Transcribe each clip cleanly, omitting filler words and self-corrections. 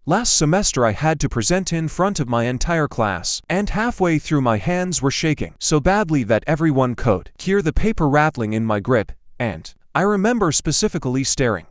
Last semester I had to present in front of my entire class, and halfway through my hands were shaking so badly that everyone could hear the paper rattling in my grip, and I remember specifically staring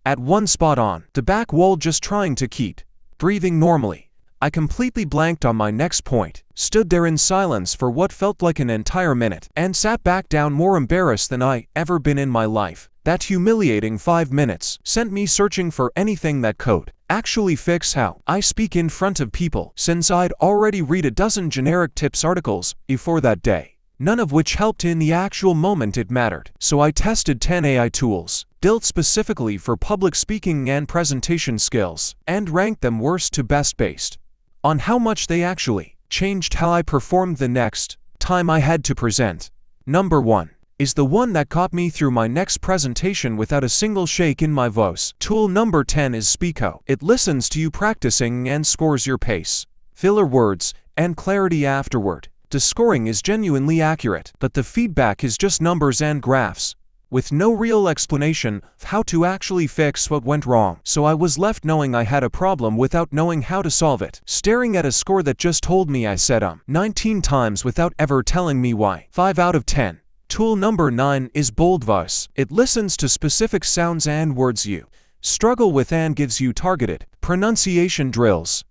at one spot on the back wall just trying to keep breathing normally. I completely blanked on my next point, stood there in silence for what felt like an entire minute, and sat back down more embarrassed than I ever been in my life. That humiliating 5 minutes sent me searching for anything that could actually fix how I speak in front of people, since I'd already read a dozen generic tips articles before that day, none of which helped in the actual moment it mattered. So I tested 10 AI tools, built specifically for public speaking and presentation skills, and ranked them worst to best based on how much they actually changed how I performed the next time I had to present. Number 1 is the one that got me through my next presentation without a single shake in my voice. Tool number 10 is Speako. It listens to you practicing and scores your pace, filler words, and clarity afterward. The scoring is genuinely accurate, but the feedback is just numbers and graphs, with no real explanation of how to actually fix what went wrong. So I was left knowing I had a problem without knowing how to solve it, staring at a score that just told me I said 19 times without ever telling me why. 5 out of 10. Tool number 9 is Bold Voice. It listens to specific sounds and words you struggle with and gives you targeted pronunciation drills,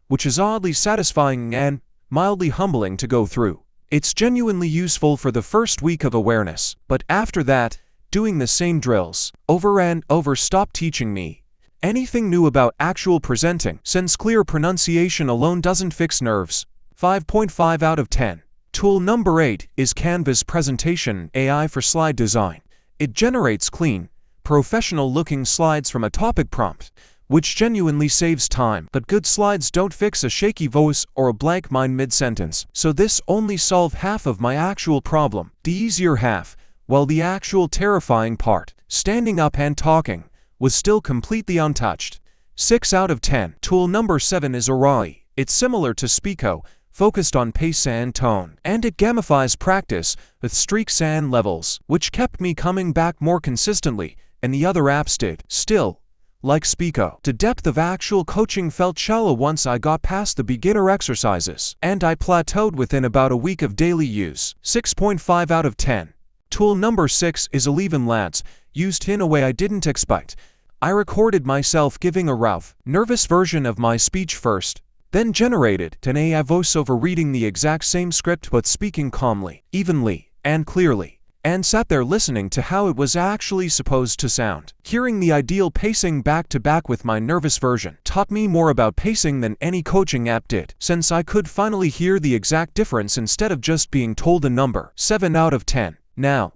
which is oddly satisfying and mildly humbling to go through. It's genuinely useful for the first week of awareness, but after that, doing the same drills over and over stopped teaching me anything new about actual presenting, since clear pronunciation alone doesn't fix nerves. 5.5 out of 10. Tool number 8 is Canvas Presentation AI for slide design. It generates clean, professional-looking slides from a topic prompt, which genuinely saves time. But good slides don't fix a shaky voice or a blank mind mid-sentence, so this only solved half of my actual problem, the easier half, while the actual terrifying part, standing up and talking, was still completely untouched. 6 out of 10. Tool number 7 is Arai. It's similar to Speako, focused on pace and tone, and it gamifies practice with streaks and levels, which kept me coming back more consistently, and the other apps did. Still, like Speako, the depth of actual coaching felt shallow once I got past the beginner exercises, and I plateaued within about a week of daily use. 6.5 out of 10. Tool number 6 is ElevenLabs, used in a way I didn't expect. I recorded myself giving a rough, nervous version of my speech first, then generated an AI voiceover reading the exact same script but speaking calmly, evenly, and clearly, and sat there listening to how it was actually supposed to sound. Hearing the ideal pacing back to back with my nervous version taught me more about pacing than any coaching app did, since I could finally hear the exact difference instead of just being told a number. 7 out of 10. Now,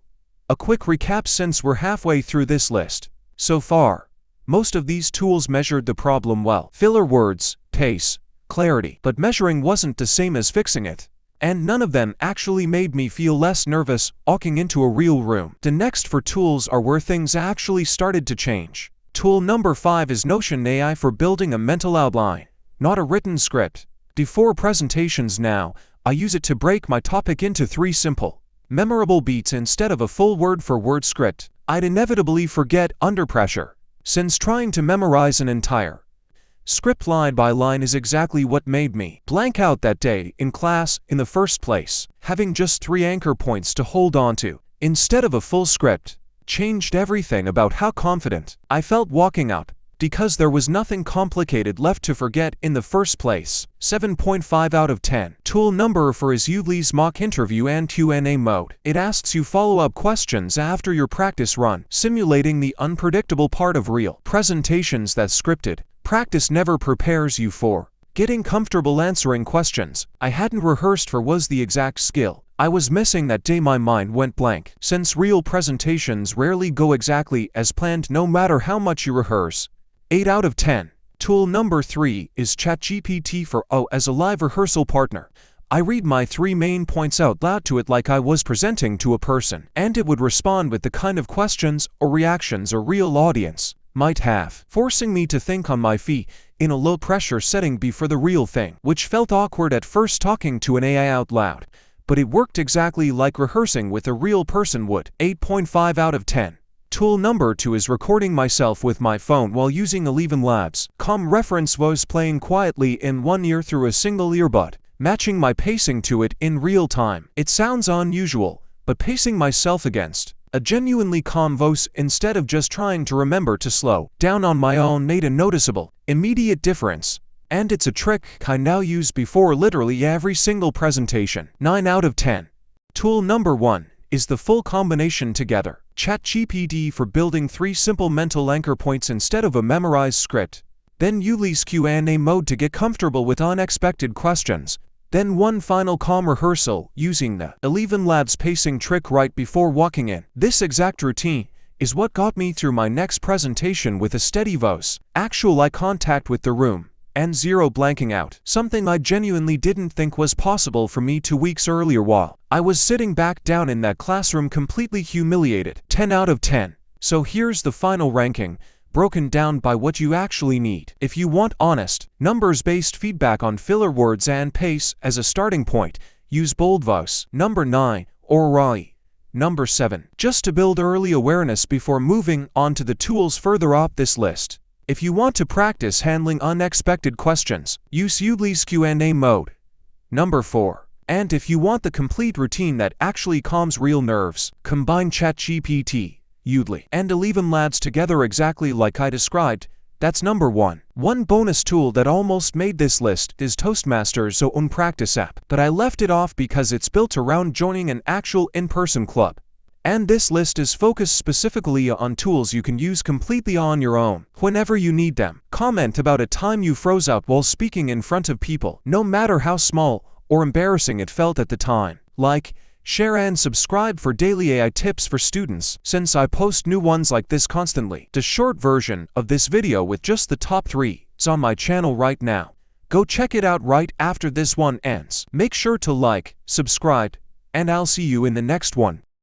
a quick recap since we're halfway through this list. So far, most of these tools measured the problem well. Filler words, pace, clarity, but measuring wasn't the same as fixing it, and none of them actually made me feel less nervous walking into a real room. The next 4 tools are where things actually started to change. Tool number 5 is Notion AI for building a mental outline, not a written script. Before presentations now, I use it to break my topic into 3 simple, memorable beats instead of a full word-for-word script I'd inevitably forget under pressure, since trying to memorize an entire script line by line is exactly what made me blank out that day in class in the first place. Having just 3 anchor points to hold on to, instead of a full script, changed everything about how confident I felt walking out, because there was nothing complicated left to forget in the first place. 7.5 out of 10. Tool number 4 is Udly's mock interview and Q&A mode. It asks you follow-up questions after your practice run, simulating the unpredictable part of real presentations that scripted practice never prepares you for. Getting comfortable answering questions I hadn't rehearsed for was the exact skill I was missing that day. My mind went blank, since real presentations rarely go exactly as planned no matter how much you rehearse. 8 out of 10. Tool number 3 is ChatGPT for O as a live rehearsal partner. I read my 3 main points out loud to it like I was presenting to a person, and it would respond with the kind of questions or reactions a real audience might have, forcing me to think on my feet in a low-pressure setting before the real thing, which felt awkward at first talking to an AI out loud, but it worked exactly like rehearsing with a real person would. 8.5 out of 10. Tool number 2 is recording myself with my phone while using ElevenLabs. Reference voice playing quietly in one ear through a single earbud, matching my pacing to it in real time. It sounds unusual, but pacing myself against a genuinely calm voice instead of just trying to remember to slow down on my own made a noticeable, immediate difference. And it's a trick I now use before literally every single presentation. 9 out of 10. Tool number 1 is the full combination together. ChatGPT for building 3 simple mental anchor points instead of a memorized script. Then Uly's Q&A mode to get comfortable with unexpected questions. Then one final calm rehearsal using the ElevenLabs pacing trick right before walking in. This exact routine is what got me through my next presentation with a steady voice, actual eye contact with the room, and zero blanking out. Something I genuinely didn't think was possible for me 2 weeks earlier while I was sitting back down in that classroom completely humiliated. 10 out of 10. So here's the final ranking, broken down by what you actually need. If you want honest, numbers-based feedback on filler words and pace as a starting point, use Bold Voice. Number 9, or RAI. Number 7. Just to build early awareness before moving on to the tools further up this list. If you want to practice handling unexpected questions, use Uly's Q&A mode. Number 4. And if you want the complete routine that actually calms real nerves, combine ChatGPT, Uly, and ElevenLabs together exactly like I described. That's number 1. One bonus tool that almost made this list is Toastmasters' own practice app, but I left it off because it's built around joining an actual in-person club. And this list is focused specifically on tools you can use completely on your own, whenever you need them. Comment about a time you froze out while speaking in front of people, no matter how small or embarrassing it felt at the time. Like, share and subscribe for daily AI tips for students, since I post new ones like this constantly. The short version of this video with just the top 3 is on my channel right now. Go check it out right after this one ends. Make sure to like, subscribe, and I'll see you in the next one.